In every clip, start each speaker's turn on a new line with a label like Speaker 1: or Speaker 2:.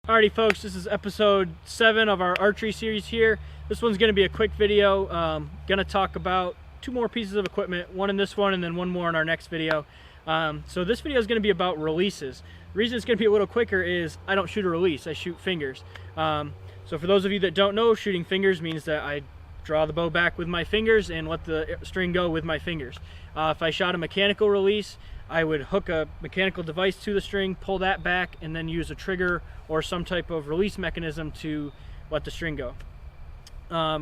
Speaker 1: Alrighty folks, this is episode 7 of our archery series here. This one's going to be a quick video. Going to talk about 2 more pieces of equipment, one in this one and then one more in our next video. So this video is going to be about releases. The reason it's going to be a little quicker is I don't shoot a release, I shoot fingers. So for those of you that don't know, shooting fingers means that I draw the bow back with my fingers and let the string go with my fingers. If I shot a mechanical release, I would hook a mechanical device to the string, pull that back, and then use a trigger or some type of release mechanism to let the string go.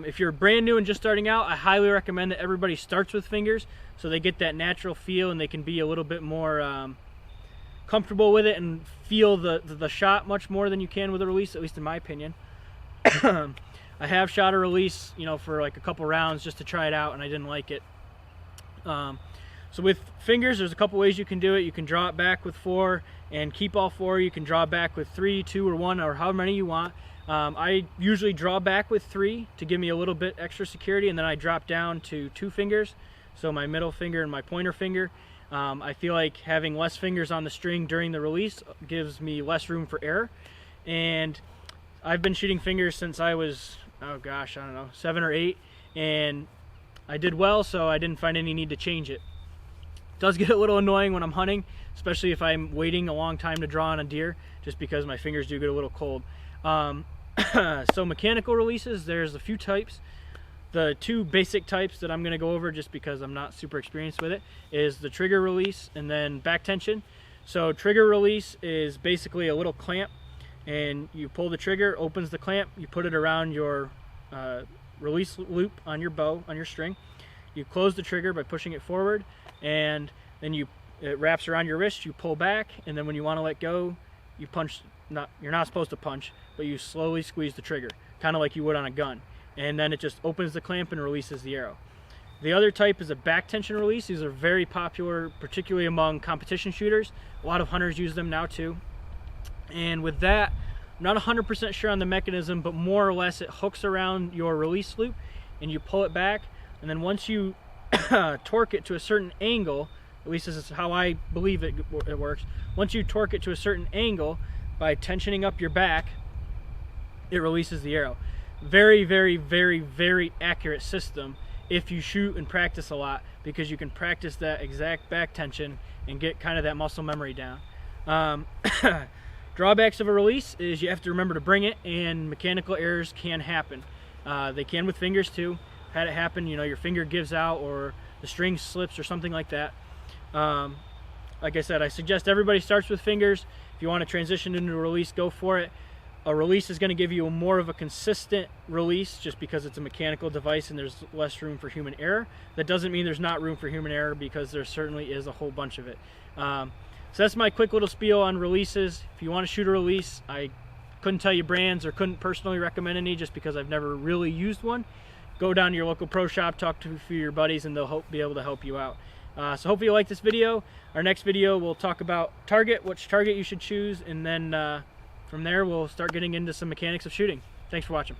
Speaker 1: If you're brand new and just starting out, I highly recommend that everybody starts with fingers so they get that natural feel and they can be a little bit more comfortable with it and feel the shot much more than you can with a release, at least in my opinion. I have shot a release, for like a couple rounds just to try it out, and I didn't like it. So with fingers, there's a couple ways you can do it. You can draw it back with 4 and keep all 4. You can draw back with 3, 2, or 1, or however many you want. I usually draw back with 3 to give me a little bit extra security, and then I drop down to 2 fingers, so my middle finger and my pointer finger. I feel like having less fingers on the string during the release gives me less room for error. And I've been shooting fingers since I was, oh gosh, I don't know, 7 or 8, and I did well, so I didn't find any need to change it. It does get a little annoying when I'm hunting, especially if I'm waiting a long time to draw on a deer, just because my fingers do get a little cold. So mechanical releases, there's a few types. The 2 basic types that I'm going to go over, just because I'm not super experienced with it, is the trigger release and then back tension. So trigger release is basically a little clamp, and you pull the trigger, opens the clamp, you put it around your release loop on your bow, on your string. You close the trigger by pushing it forward, and then it wraps around your wrist, you pull back, and then when you want to let go, you punch. You're not supposed to punch, but you slowly squeeze the trigger, kind of like you would on a gun, and then it just opens the clamp and releases the arrow. The other type is a back tension release. These are very popular, particularly among competition shooters. A lot of hunters use them now too. And with that, I'm not 100% sure on the mechanism, but more or less it hooks around your release loop and you pull it back, and then once you torque it to a certain angle, at least this is how I believe it works, once you torque it to a certain angle by tensioning up your back, it releases the arrow. Very, very, very, very accurate system if you shoot and practice a lot, because you can practice that exact back tension and get kind of that muscle memory down. Drawbacks of a release is you have to remember to bring it, and mechanical errors can happen. They can with fingers too. Had it happen, your finger gives out or the string slips or something like that. Like I said, I suggest everybody starts with fingers. If you want to transition into a release, go for it. A release is going to give you more of a consistent release just because it's a mechanical device and there's less room for human error. That doesn't mean there's not room for human error, because there certainly is a whole bunch of it. So that's my quick little spiel on releases. If you want to shoot a release, I couldn't tell you brands or couldn't personally recommend any just because I've never really used one. Go down to your local pro shop, talk to a few of your buddies, and they'll be able to help you out. So hopefully you like this video. Our next video we'll talk about target, which target you should choose, and then from there we'll start getting into some mechanics of shooting. Thanks for watching.